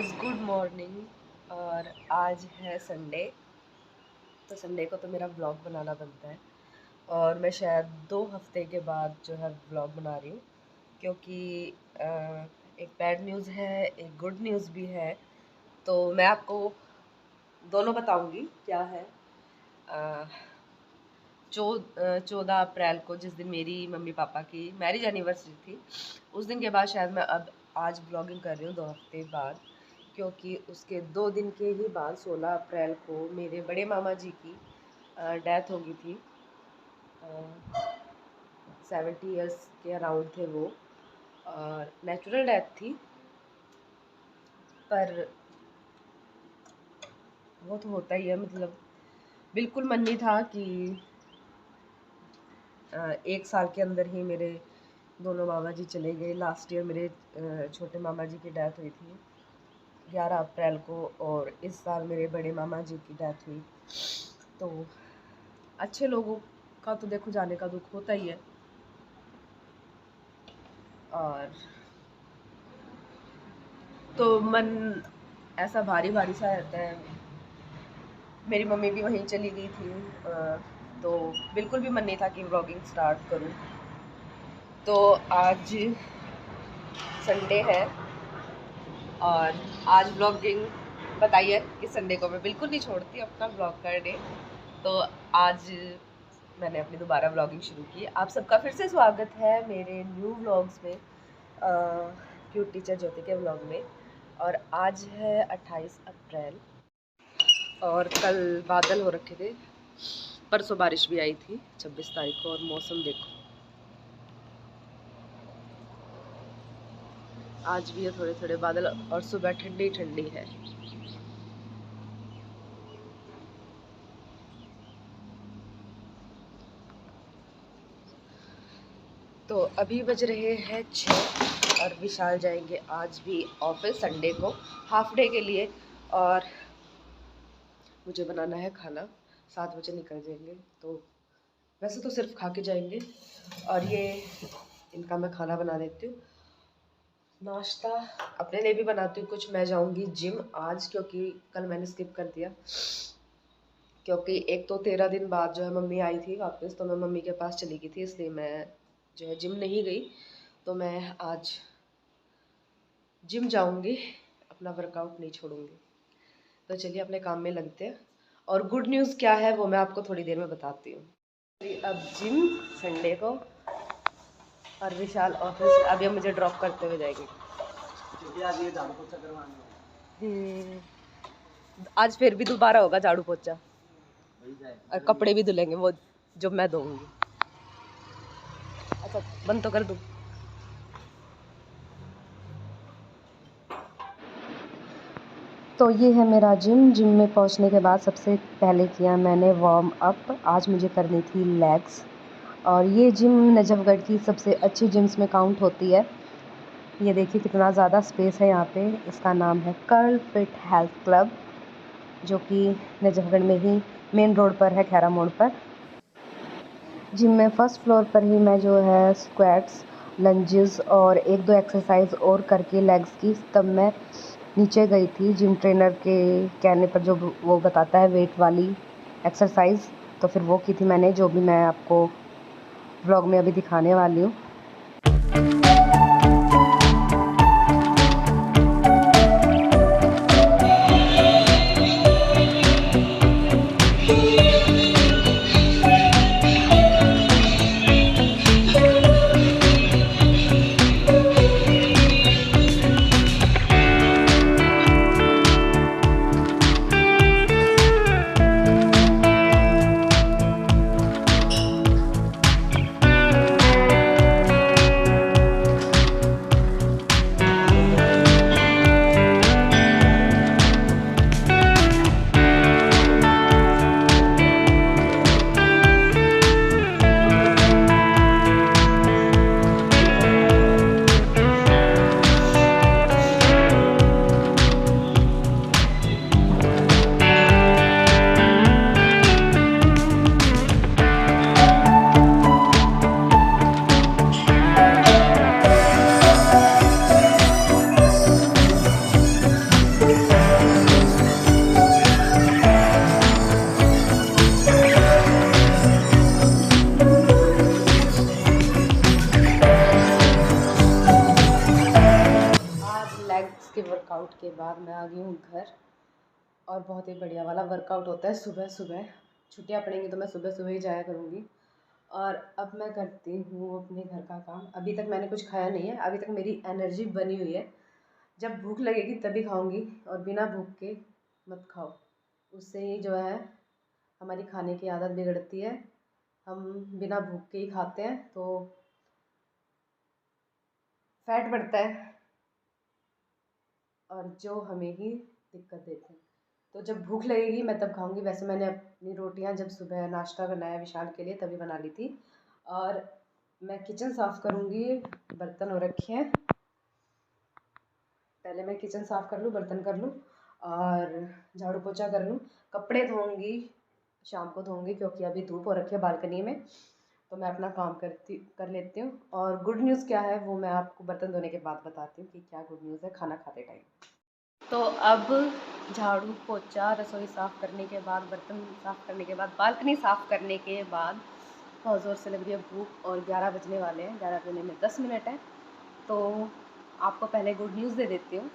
Guys, good morning. और आज है संडे, तो संडे को तो मेरा व्लॉग बनाना बनता है। और मैं शायद 2 हफ्ते के बाद जो है व्लॉग बना रही हूँ, क्योंकि एक बैड न्यूज़ है, एक गुड न्यूज़ भी है। तो मैं आपको दोनों बताऊँगी क्या है। अ, 14 अप्रैल को, जिस दिन मेरी मम्मी पापा की मैरिज एनिवर्सरी थी, उस दिन के बाद शायद मैं अब आज ब्लॉगिंग कर रही हूँ 2 हफ्ते बाद, क्योंकि उसके 2 दिन के ही बाद 16 अप्रैल को मेरे बड़े मामा जी की डेथ हो गई थी। 70 ईयर्स के अराउंड थे वो, और नेचुरल डेथ थी। पर वो तो होता ही है, मतलब बिल्कुल मन नहीं था कि 1 साल के अंदर ही मेरे दोनों मामा जी चले गए। लास्ट ईयर मेरे छोटे मामा जी की डेथ हुई थी 11 अप्रैल को, और इस साल मेरे बड़े मामा जी की डेथ हुई। तो अच्छे लोगों का तो देखो जाने का दुख होता ही है, और तो मन ऐसा भारी भारी सा रहता है। मेरी मम्मी भी वहीं चली गई थी, तो बिल्कुल भी मन नहीं था कि व्लॉगिंग स्टार्ट करूं। तो आज संडे है, और आज व्लॉगिंग, बताइए कि संडे को मैं बिल्कुल नहीं छोड़ती अपना व्लॉग करने। तो आज मैंने अपनी दोबारा व्लॉगिंग शुरू की। आप सबका फिर से स्वागत है मेरे न्यू व्लॉग्स में, क्यूट टीचर ज्योति के व्लॉग में। और आज है 28 अप्रैल, और कल बादल हो रखे थे, परसों बारिश भी आई थी 26 तारीख को। और मौसम देखो, आज भी है थोड़े थोड़े बादल, और सुबह ठंडी ठंडी है। तो अभी बज रहे हैं 6, और विशाल जाएंगे आज भी ऑफिस संडे को, हाफ डे के लिए। और मुझे बनाना है खाना, 7 बजे निकल जाएंगे। तो वैसे तो सिर्फ खा के जाएंगे, और ये इनका मैं खाना बना देती हूँ, नाश्ता अपने लिए भी बनाती हूँ कुछ। मैं जाऊँगी जिम आज, क्योंकि कल मैंने स्किप कर दिया, क्योंकि एक तो 13 दिन बाद जो है मम्मी आई थी वापस, तो मैं मम्मी के पास चली गई थी, इसलिए मैं जो है जिम नहीं गई। तो मैं आज जिम जाऊँगी, अपना वर्कआउट नहीं छोड़ूंगी। तो चलिए अपने काम में लगते हैं, और गुड न्यूज़ क्या है वो मैं आपको थोड़ी देर में बताती हूँ। अब जिम संडे को, और विशाल ऑफिस अभी मुझे ड्रॉप करते हुए जाएंगे। आज फिर भी दोबारा होगा झाड़ू पोछा, और कपड़े भी धुलेंगे वो जो मैं धोऊंगी। अच्छा, बंद तो कर दूँ। तो ये है मेरा जिम। जिम में पहुंचने के बाद सबसे पहले किया मैंने वार्म अप। आज मुझे करनी थी लेग्स, और ये जिम नजफगढ़ की सबसे अच्छी जिम्स में काउंट होती है। ये देखिए कितना ज़्यादा स्पेस है यहाँ पे। इसका नाम है कर्ल फिट हेल्थ क्लब, जो कि नजफगढ़ में ही मेन रोड पर है, खैरा मोड़ पर। जिम में फर्स्ट फ्लोर पर ही मैं जो है स्क्वाट्स, लंजेस और 1-2 एक्सरसाइज और करके लेग्स की, तब मैं नीचे गई थी जिम ट्रेनर के कहने पर, जो वो बताता है वेट वाली एक्सरसाइज। तो फिर वो की थी मैंने, जो भी मैं आपको व्लॉग में अभी दिखाने वाली हूँ। वर्कआउट के बाद मैं आ गई हूँ घर, और बहुत ही बढ़िया वाला वर्कआउट होता है सुबह सुबह। छुट्टियाँ पड़ेंगी तो मैं सुबह सुबह ही जाया करूँगी। और अब मैं करती हूँ अपने घर का काम। अभी तक मैंने कुछ खाया नहीं है, अभी तक मेरी एनर्जी बनी हुई है। जब भूख लगेगी तभी खाऊंगी, और बिना भूख के मत खाओ, उससे ही जो है हमारी खाने की आदत बिगड़ती है। हम बिना भूख के ही खाते हैं तो फैट बढ़ता है, और जो हमें ही दिक्कत देते हैं। तो जब भूख लगेगी मैं तब खाऊंगी। वैसे मैंने अपनी रोटियां जब सुबह नाश्ता बनाया विशाल के लिए तभी बना ली थी। और मैं किचन साफ़ करूंगी, बर्तन हो रखे हैं। पहले मैं किचन साफ़ कर लूँ, बर्तन कर लूँ और झाड़ू पोछा कर लूँ। कपड़े धोऊंगी, शाम को धोऊंगी क्योंकि अभी धूप हो रखी है बालकनी में। तो मैं अपना काम कर लेती हूँ। और गुड न्यूज़ क्या है वो मैं आपको बर्तन धोने के बाद बताती हूँ कि क्या गुड न्यूज़ है खाना खाते टाइम। तो अब झाड़ू पोछा रसोई साफ़ करने के बाद, बर्तन साफ़ करने के बाद, बालकनी साफ़ करने के बाद बहुत ज़ोर से लग रही है भूख, और 11 बजने वाले हैं। 11 बजने में 10 मिनट है। तो आपको पहले गुड न्यूज़ दे देती हूँ।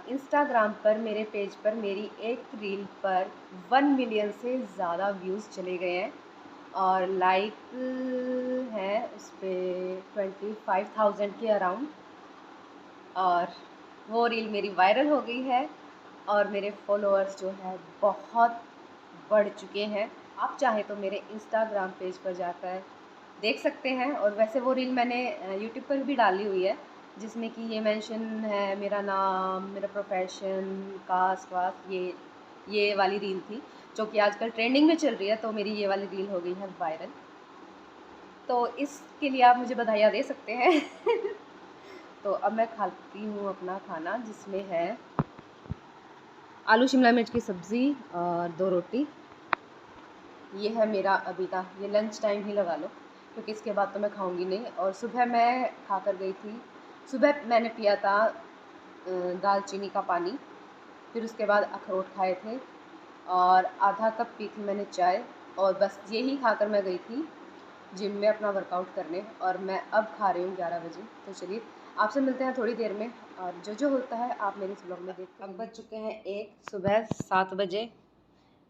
इंस्टाग्राम पर मेरे पेज पर मेरी एक रील पर 1 मिलियन से ज़्यादा व्यूज़ चले गए हैं, और लाइक है उस पर 25,000 के अराउंड। और वो रील मेरी वायरल हो गई है, और मेरे फॉलोअर्स जो है बहुत बढ़ चुके हैं। आप चाहे तो मेरे इंस्टाग्राम पेज पर जाकर देख सकते हैं। और वैसे वो रील मैंने यूट्यूब पर भी डाली हुई है, जिसमें कि ये मेंशन है मेरा नाम, मेरा प्रोफेशन, कास्ट वास्ट, ये वाली रील थी जो कि आजकल ट्रेंडिंग में चल रही है। तो मेरी ये वाली रील हो गई है वायरल, तो इसके लिए आप मुझे बधाइयाँ दे सकते हैं। तो अब मैं खाती हूँ अपना खाना, जिसमें है आलू शिमला मिर्च की सब्ज़ी और 2 रोटी। ये है मेरा अभी का, ये लंच टाइम ही लगा लो, क्योंकि इसके बाद तो मैं खाऊंगी नहीं। और सुबह मैं खा कर गई थी, सुबह मैंने पिया था दालचीनी का पानी, फिर उसके बाद अखरोट खाए थे, और आधा कप पी थी मैंने चाय। और बस यही खाकर मैं गई थी जिम में अपना वर्कआउट करने, और मैं अब खा रही हूँ 11 बजे। तो चलिए आपसे मिलते हैं थोड़ी देर में, और जो होता है आप मेरे इस ब्लॉग में देखते हैं। अब बज चुके हैं 1, सुबह 7 बजे।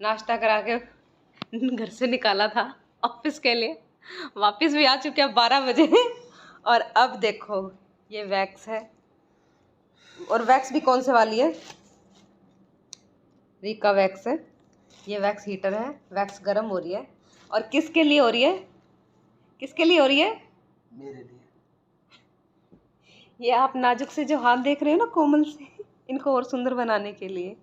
नाश्ता करा के घर से निकाला था ऑफिस के लिए, वापस भी आ चुके हैं 12 बजे। और अब देखो ये वैक्स है, और वैक्स भी कौन से वाली है, रीका वैक्स है। ये वैक्स हीटर है, वैक्स गर्म हो रही है। और किसके लिए हो रही है, किसके लिए हो रही है? मेरे लिए। ये आप नाजुक से जो हाथ देख रहे हो ना, कोमल से, इनको और सुंदर बनाने के लिए।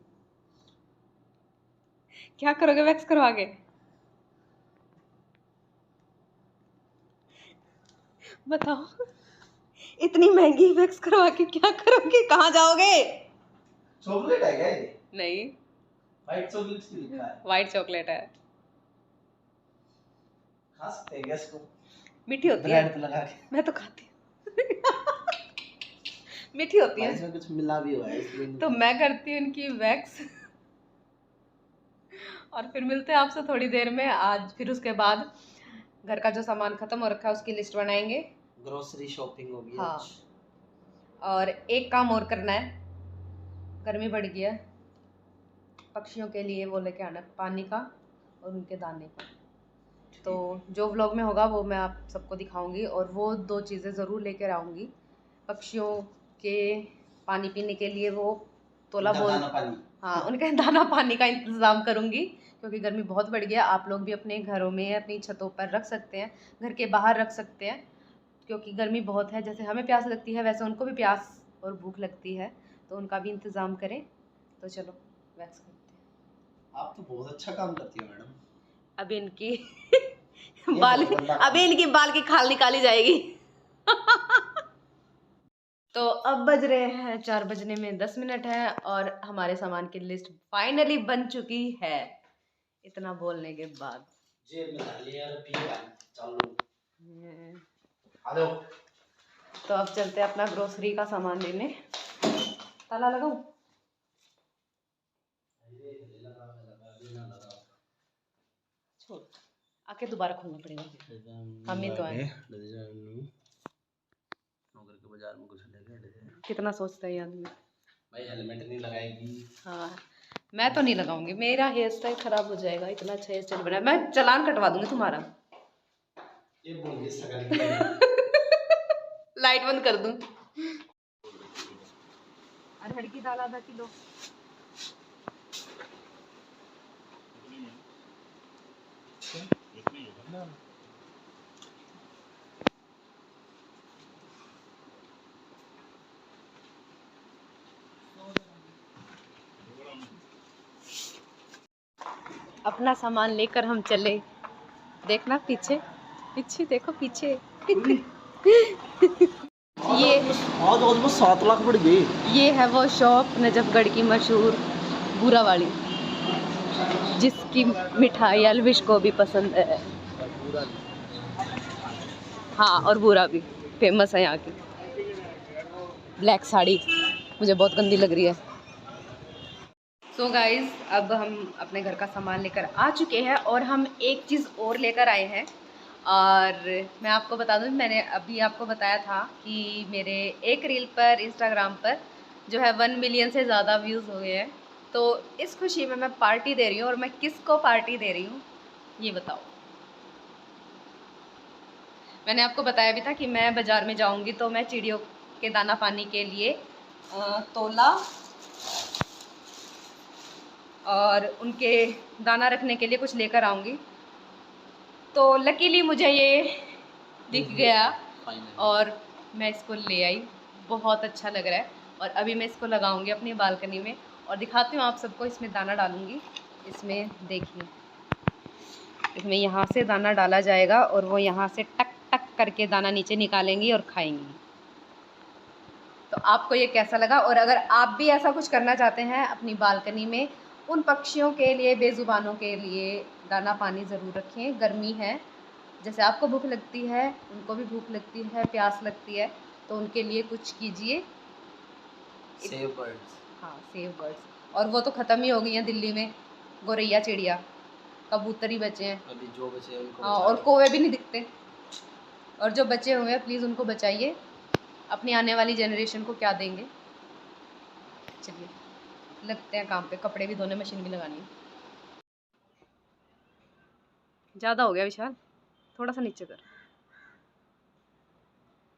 क्या करोगे वैक्स करवा के? बताओ, इतनी महंगी वैक्स करवा के क्या करोगे, कहाँ जाओगे? चॉकलेट है क्या ये? नहीं, व्हाइट चॉकलेट की लिखा है। व्हाइट चॉकलेट है। खा सकते हैं क्या इसको? मीठी होती है, ब्रेड पे लगा के। मैं तो खाती हूँ। मीठी होती है, इसमें कुछ मिला भी हुआ है इसलिए। तो मैं करती हूँ इनकी वैक्स। और फिर मिलते हैं आपसे थोड़ी देर में। आज फिर उसके बाद घर का जो सामान खत्म हो रखा है उसकी लिस्ट बनाएंगे, ग्रोसरी शॉपिंग होगी। हाँ, और एक काम और करना है, गर्मी बढ़ गई है, पक्षियों के लिए वो लेके आना पानी का और उनके दाने का। तो जो व्लॉग में होगा वो मैं आप सबको दिखाऊंगी, और वो 2 चीज़ें ज़रूर लेकर आऊँगी। पक्षियों के पानी पीने के लिए वो तोला बोल, हाँ, उनका दाना पानी का इंतज़ाम करूँगी, क्योंकि गर्मी बहुत बढ़ गया। आप लोग भी अपने घरों में अपनी छतों पर रख सकते हैं, घर के बाहर रख सकते हैं, क्योंकि गर्मी बहुत है। जैसे हमें प्यास लगती है वैसे उनको भी प्यास और भूख लगती है, तो उनका भी इंतज़ाम करें। तो चलो वैक्स करते हैं। आप तो बहुत अच्छा काम करती हो मैडम। अभी इनकी अभी इनकी बाल की खाल निकाली जाएगी। तो अब बज रहे हैं 4 बजने में 10 मिनट है, और हमारे सामान की लिस्ट फाइनली बन चुकी है इतना बोलने के बाद। जेब में डाल लिया, चलो। हेलो। तो अब चलते हैं अपना ग्रोसरी का सामान लेने। ताला लगाऊं? छोड़, आके दोबारा खोलना पड़ेगा, हम ही तो आए। कितना सोचता है आदमी। भाई हेलमेट नहीं लगाएगी। हाँ मैं तो नहीं लगाऊंगी, मेरा हेयर स्टाइल खराब हो जाएगा। इतना अच्छा हेयर स्टाइल बना, मैं चालान कटवा दूंगी तुम्हारा। ये बोल सकल की लाइट बंद कर दूं। अरहर की दाल आधा किलो। अपना सामान लेकर हम चले। देखना पीछे, पीछे देखो पीछे। ये आज 7 लाख बढ़ गई। ये है वो शॉप नजफगढ़ की मशहूर बूरा वाली, जिसकी मिठाई अलविश को भी पसंद है। हाँ और बूरा भी फेमस है यहाँ की। ब्लैक साड़ी मुझे बहुत गंदी लग रही है। सो गाइज अब हम अपने घर का सामान लेकर आ चुके हैं और हम एक चीज़ और लेकर आए हैं। और मैं आपको बता दूं, मैंने अभी आपको बताया था कि मेरे एक रील पर इंस्टाग्राम पर जो है 1 मिलियन से ज़्यादा व्यूज़ हो गए हैं। तो इस खुशी में मैं पार्टी दे रही हूँ, और मैं किसको पार्टी दे रही हूँ ये बताओ। मैंने आपको बताया भी था कि मैं बाज़ार में जाऊँगी तो मैं चिड़ियों के दाना पानी के लिए तोला और उनके दाना रखने के लिए कुछ लेकर आऊँगी। तो लकीली मुझे ये दिख गया और मैं इसको ले आई। बहुत अच्छा लग रहा है और अभी मैं इसको लगाऊंगी अपनी बालकनी में और दिखाती हूँ आप सबको। इसमें दाना डालूंगी। इसमें देखिए, इसमें यहाँ से दाना डाला जाएगा और वो यहाँ से टक टक करके दाना नीचे निकालेंगी और खाएंगी। तो आपको ये कैसा लगा? और अगर आप भी ऐसा कुछ करना चाहते हैं अपनी बालकनी में, उन पक्षियों के लिए, बेजुबानों के लिए दाना पानी ज़रूर रखें। गर्मी है, जैसे आपको भूख लगती है उनको भी भूख लगती है, प्यास लगती है, तो उनके लिए कुछ कीजिए। Save birds. हाँ सेव बर्ड्स। और वो तो ख़त्म ही हो गई हैं दिल्ली में, गौरैया चिड़िया, कबूतर ही बचे हैं अभी जो बचे उनको हाँ, और कौवे भी नहीं दिखते। और जो बचे हुए हैं प्लीज़ उनको बचाइए, अपनी आने वाली जनरेशन को क्या देंगे। चलिए लगते हैं काम पे, कपड़े भी धोने, मशीन भी लगानी है। ज़्यादा हो गया विशाल, थोड़ा सा नीचे कर।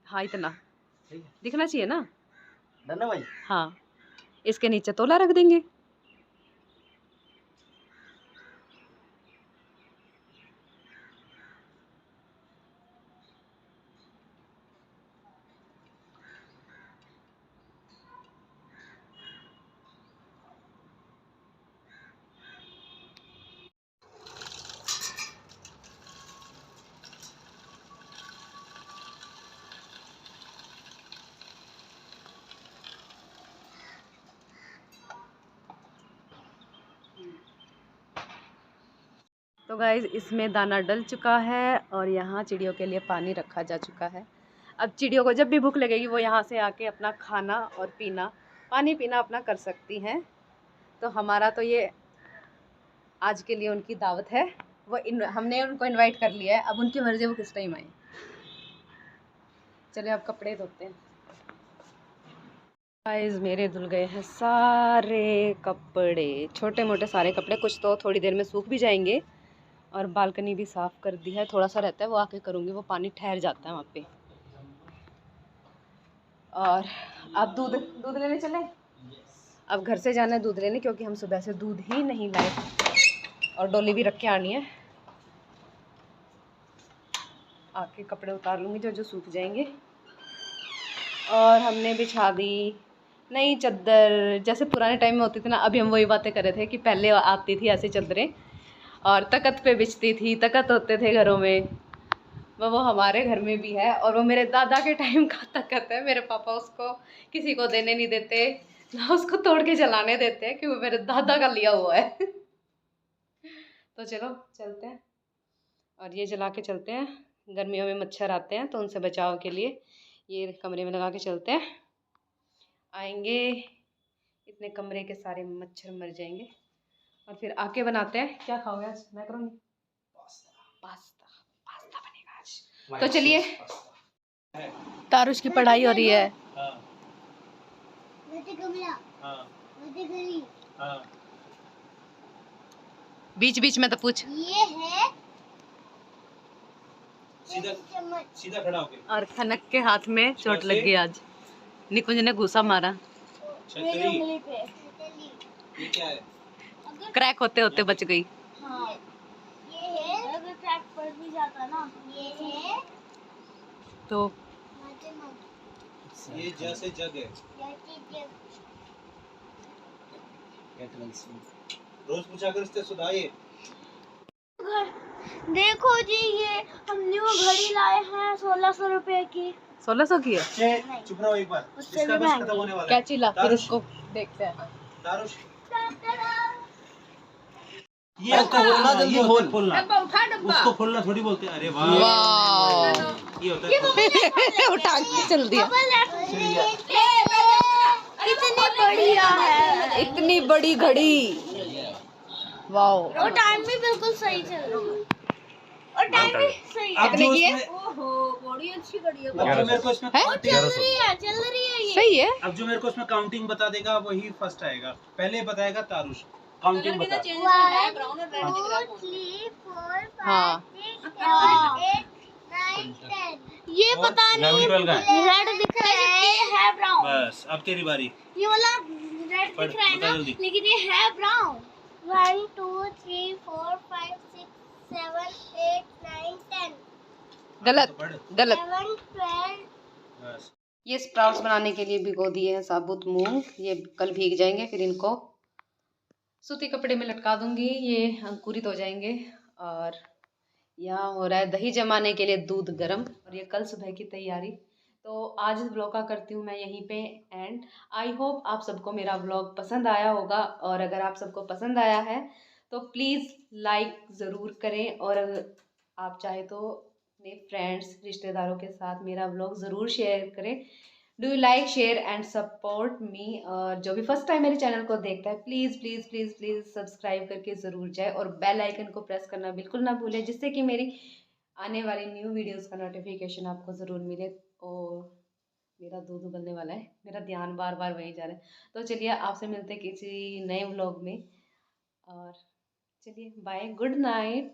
हाँ इतना दिखना चाहिए ना। डन है भाई। हाँ इसके नीचे तोला रख देंगे। तो गाइस इसमें दाना डल चुका है और यहाँ चिड़ियों के लिए पानी रखा जा चुका है। अब चिड़ियों को जब भी भूख लगेगी वो यहाँ से आके अपना खाना और पीना, पानी पीना अपना कर सकती हैं। तो हमारा तो ये आज के लिए उनकी दावत है। वो हमने उनको इनवाइट कर लिया है, अब उनकी मर्ज़ी वो किस टाइम आए। चलिए अब कपड़े धोते हैं। गाइस मेरे धुल गए हैं सारे कपड़े, छोटे मोटे सारे कपड़े, कुछ तो थोड़ी देर में सूख भी जाएंगे। और बालकनी भी साफ़ कर दी है, थोड़ा सा रहता है वो आके करूँगी, वो पानी ठहर जाता है वहाँ पे। और अब दूध दूध लेने चले। अब घर से जाना है दूध लेने, क्योंकि हम सुबह से दूध ही नहीं लाए और डोली भी रख के आनी है। आके कपड़े उतार लूँगी जो जो सूख जाएंगे। और हमने बिछा दी नई चादर, जैसे पुराने टाइम में होती थी ना। अभी हम वही बातें कर रहे थे कि पहले आती थी ऐसी चादरें और तकत पे बिछती थी, तकत होते थे घरों में। वो हमारे घर में भी है और वो मेरे दादा के टाइम का तकत है। मेरे पापा उसको किसी को देने नहीं देते, ना उसको तोड़ के जलाने देते हैं, क्योंकि मेरे दादा का लिया हुआ है। तो चलो चलते हैं और ये जला के चलते हैं। गर्मियों में मच्छर आते हैं तो उनसे बचाव के लिए ये कमरे में लगा के चलते हैं। आएंगे इतने कमरे के सारे मच्छर मर जाएंगे। और फिर आके बनाते हैं। क्या खाओगे आज? मैकरोनी, पास्ता, पास्ता बनेगा आज। तो चलिए, तारुष की पढ़ाई हो रही है। बीच बीच में तो पूछ। ये है सीधा सीधा खड़ा होके। और खनक के हाथ में चोट लग गई आज, निकुंज ने घूसा मारा, मेरी उंगली पे। ये क्या है? क्रैक होते होते बच गई। हाँ ये है, अगर क्रैक पड़ भी जाता ना, ये है तो ये जैसे जग है। रोज पूछा कर इससे सुधाइए। देखो जी, ये हम न्यू घड़ी लाए हैं 1600 रुपए की। 1600 की है। बच्चे चुप रहो एक बार, उससे इसका भी बस महंगी। खत्म होने वाला है। कैची ला, फिर दारुश, उसको देखते हैं। दारुश। ये खोलना जल्दी खोल। खोलना, डब्बा उठा, डब्बा उसको खोलना थोड़ी बोलते हैं। अरे वाह, वाह, ये होता है। उठा के चल दिया। कितनी बढ़िया है, इतनी बड़ी घड़ी, वाह। और टाइम भी बिल्कुल सही चल रहा है, और टाइम भी सही है। अब जो कितने की है? उसमें- ओहो, बड़ी अच्छी घड़ी है। अब जो मेरे को इसमें है? चल रही है ये। सही है। अब जो मेरे को इसमें काउंटिंग बता देगा वही फर्स्ट आएगा। पहले बताएगा तारुश, काउंटिंग बता। 1 2 3 4 हाँ 5 6 7 8 9 10। ये और पता नहीं 11 12 का है। रेड दिख रहा है, ये है ब्राउन। बस अब तेरी बारी। ये वाला रेड पढ़, दिख रहा है बता ना, जल्दी। लेकिन ये है ब्राउन। 1 2 3 4 5 6 7 8 9 10 गलत, तो पढ़। गलत। 11 12। बस ये स्प्राउट्स बनाने के लिए भिगो दिए हैं साबुत मूंग, ये कल भीग जाएंगे, फिर इनको सूती कपड़े में लटका दूंगी, ये अंकुरित हो जाएंगे। और यहाँ हो रहा है दही जमाने के लिए दूध गर्म, और ये कल सुबह की तैयारी। तो आज इस ब्लॉग का करती हूँ मैं यहीं पे एंड। आई होप आप सबको मेरा ब्लॉग पसंद आया होगा, और अगर आप सबको पसंद आया है तो प्लीज़ लाइक ज़रूर करें, और अगर आप चाहे तो अपने फ्रेंड्स रिश्तेदारों के साथ मेरा ब्लॉग ज़रूर शेयर करें। Do you like share and support me. और जो भी फर्स्ट टाइम मेरे चैनल को देखता है please please please please subscribe करके ज़रूर जाए, और बेल आइकन को प्रेस करना बिल्कुल ना भूलें, जिससे कि मेरी आने वाली न्यू वीडियोस का नोटिफिकेशन आपको ज़रूर मिले। और मेरा दूध उबलने वाला है, मेरा ध्यान बार बार वहीं जा रहा है। तो चलिए आपसे मिलते हैं किसी नए व्लॉग में, और चलिए बाय, गुड नाइट।